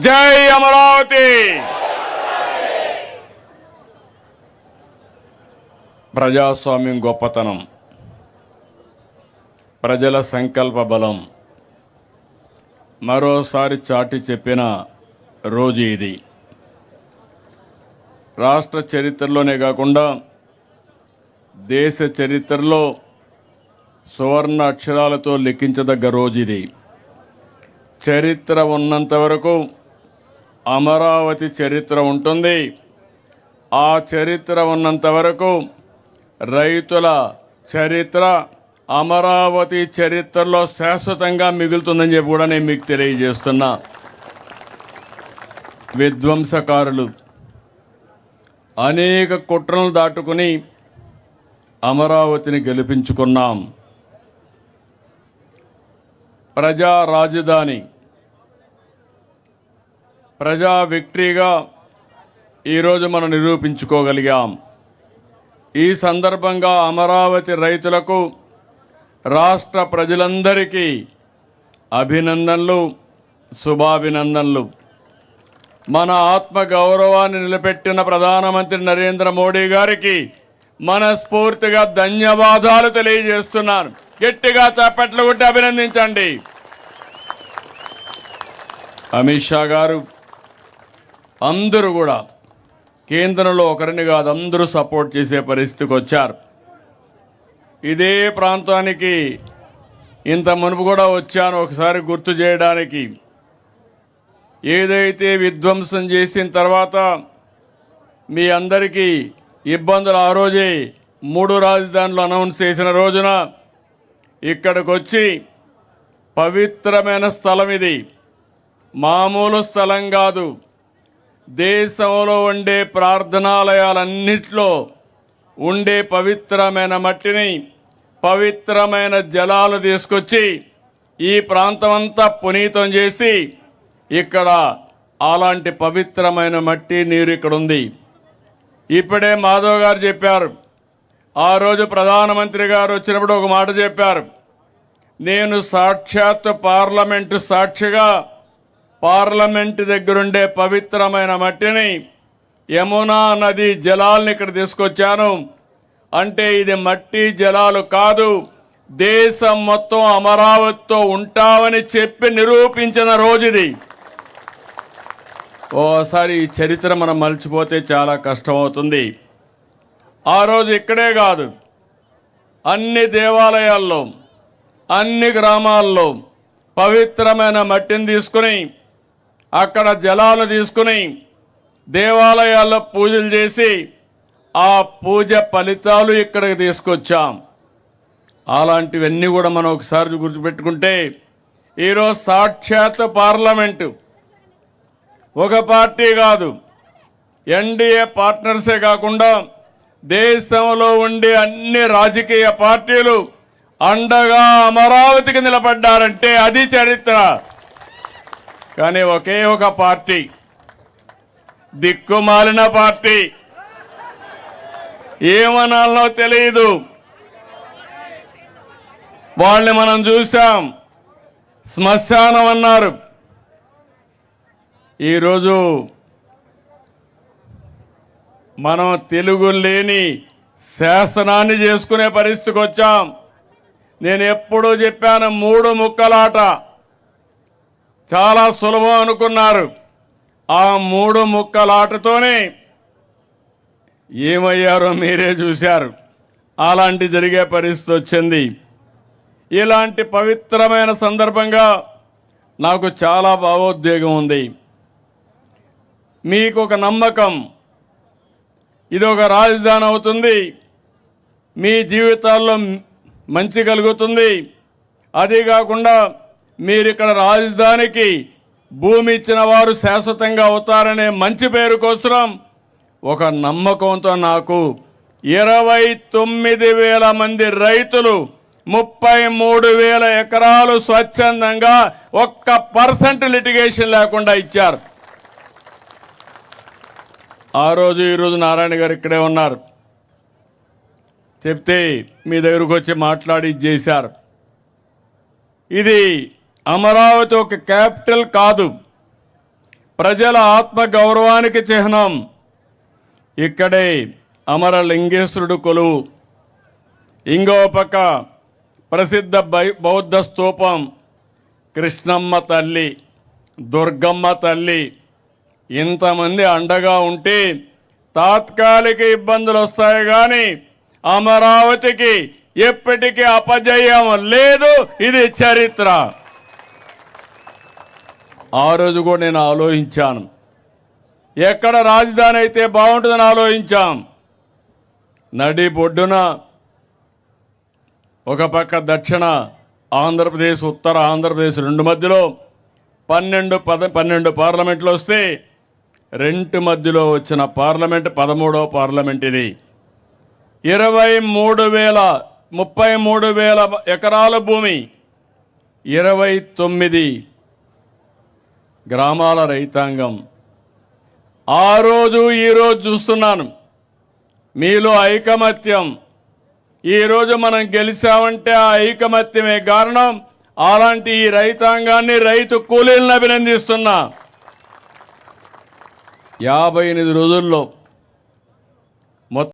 జై అమరావతి. ప్రజాస్వామ్యం గొప్పతనం, ప్రజల సంకల్ప బలం మరోసారి చాటి చెప్పిన రోజు ఇది. రాష్ట్ర చరిత్రలోనే కాకుండా దేశ చరిత్రలో సువర్ణ అక్షరాలతో లిఖించదగ్గ రోజు ఇది. చరిత్ర ఉన్నంత వరకు అమరావతి చరిత్ర ఉంటుంది. ఆ చరిత్ర ఉన్నంత వరకు రైతుల చరిత్ర అమరావతి చరిత్రలో శాశ్వతంగా మిగులుతుందని చెప్పి కూడా నేను మీకు తెలియజేస్తున్నా. విధ్వంసకారులు అనేక కుట్రలను దాటుకుని అమరావతిని గెలిపించుకున్నాం. ప్రజా రాజధాని, ప్రజా విక్టరీగా ఈరోజు మనం నిరూపించుకోగలిగాం. ఈ సందర్భంగా అమరావతి రైతులకు, రాష్ట్ర ప్రజలందరికీ అభినందనలు, శుభాభినందనలు. మన ఆత్మ గౌరవాన్ని నిలబెట్టిన ప్రధానమంత్రి నరేంద్ర మోడీ గారికి మనస్ఫూర్తిగా ధన్యవాదాలు తెలియజేస్తున్నాను. గట్టిగా చప్పట్లు కొట్టి అభినందించండి. అమిత్ షా గారు, అందరూ కూడా కేంద్రంలో ఒకరిని కాదు అందరూ సపోర్ట్ చేసే పరిస్థితికి వచ్చారు. ఇదే ప్రాంతానికి ఇంత మునుపు కూడా వచ్చాను ఒకసారి గుర్తు చేయడానికి. ఏదైతే విధ్వంసం చేసిన తర్వాత మీ అందరికీ ఇబ్బందులు ఆ రోజే 3 రాజధానులు అనౌన్స్ చేసిన రోజున ఇక్కడికి వచ్చి పవిత్రమైన స్థలం ఇది, మామూలు స్థలం కాదు. దేశంలో ఉండే ప్రార్థనాలయాలన్నింటిలో ఉండే పవిత్రమైన మట్టిని, పవిత్రమైన జలాలు తీసుకొచ్చి ఈ ప్రాంతమంతా పునీతం చేసి ఇక్కడ అలాంటి పవిత్రమైన మట్టి నీరు ఇక్కడ ఉంది. ఇప్పుడే మాధవ్ గారు చెప్పారు, ఆ రోజు ప్రధానమంత్రి గారు వచ్చినప్పుడు ఒక మాట చెప్పారు. నేను సాక్షాత్ పార్లమెంటు సాక్షిగా పార్లమెంటు దగ్గరుండే పవిత్రమైన మట్టిని, యమునా నది జలాలను ఇక్కడ తీసుకొచ్చాను. అంటే ఇది మట్టి జలాలు కాదు, దేశం మొత్తం అమరావతితో ఉంటామని చెప్పి నిరూపించిన రోజు ఇది. ఓసారి ఈ చరిత్ర మనం మర్చిపోతే చాలా కష్టమవుతుంది. ఆ రోజు ఇక్కడే కాదు, అన్ని దేవాలయాల్లో, అన్ని గ్రామాల్లో పవిత్రమైన మట్టిని తీసుకుని, అక్కడ జలాలు తీసుకుని దేవాలయాల్లో పూజలు చేసి ఆ పూజ ఫలితాలు ఇక్కడికి తీసుకొచ్చాం. అలాంటివన్నీ కూడా మనం ఒకసారి గుర్తుపెట్టుకుంటే ఈరోజు సాక్షాత్ పార్లమెంటు ఒక పార్టీ కాదు, ఎన్డీఏ పార్ట్నర్సే కాకుండా దేశంలో ఉండే అన్ని రాజకీయ పార్టీలు అండగా అమరావతికి నిలబడ్డారంటే అది చరిత్ర. కానీ ఒకే ఒక పార్టీ, దిక్కుమాలిన పార్టీ, ఏమనాలో తెలియదు, వాళ్ళని మనం చూసాం. శ్మశానం అన్నారు. ఈరోజు మనం తెలుగు లేని శాసనాన్ని చేసుకునే పరిస్థితికి వచ్చాం. నేను ఎప్పుడూ చెప్పాను, 3 ముక్కలాట చాలా సులభం అనుకున్నారు. ఆ 3 ముక్కలాటతోనే ఏమయ్యారో మీరే చూశారు. అలాంటి జరిగే పరిస్థితి వచ్చింది. ఇలాంటి పవిత్రమైన సందర్భంగా నాకు చాలా భావోద్వేగం ఉంది. మీకు ఒక నమ్మకం, ఇది ఒక రాజధాని అవుతుంది, మీ జీవితాల్లో మంచి కలుగుతుంది. అదే కాకుండా మీరు ఇక్కడ రాజధానికి భూమి ఇచ్చిన వారు శాశ్వతంగా అవుతారనే మంచి పేరు కోసం ఒక నమ్మకంతో నాకు 29,000 మంది రైతులు 33,000 ఎకరాలు స్వచ్ఛందంగా 1% లిటిగేషన్ లేకుండా ఇచ్చారు. ఆ రోజు ఈరోజు నారాయణ గారు ఇక్కడే ఉన్నారు. చెప్తే మీ దగ్గరకు వచ్చి మాట్లాడి చేశారు. ఇది అమరావతి ఒక క్యాపిటల్ కాదు, ప్రజల ఆత్మ గౌరవానికి చిహ్నం. ఇక్కడే అమరలింగేశ్వరుడు కొలువు. ఇంకో పక్క ప్రసిద్ధ బౌద్ధ స్తూపం, కృష్ణమ్మ తల్లి, దుర్గమ్మ తల్లి. ఇంతమంది అండగా ఉంటే తాత్కాలిక ఇబ్బందులు వస్తాయి కానీ అమరావతికి ఎప్పటికీ అపజయం లేదు. ఇది చరిత్ర. ఆ రోజు కూడా నేను ఆలోచించాను, ఎక్కడ రాజధాని అయితే బాగుంటుందని ఆలోచించాం. నడి బొడ్డున ఒక పక్క దక్షిణ ఆంధ్రప్రదేశ్, ఉత్తర ఆంధ్రప్రదేశ్ రెండు మధ్యలో 12 పార్లమెంట్లు వస్తే రెండు మధ్యలో వచ్చిన పార్లమెంట్ 13వ పార్లమెంట్ ఇది. 33,000 ఎకరాల భూమి, 29 గ్రామాల రైతాంగం. ఆ రోజు ఈరోజు చూస్తున్నాను మీలో ఐకమత్యం. ఈరోజు మనం గెలిచామంటే ఆ ఐకమత్యమే కారణం. అలాంటి ఈ రైతాంగాన్ని, రైతు కూలీలను అభినందిస్తున్నా. 58 రోజుల్లో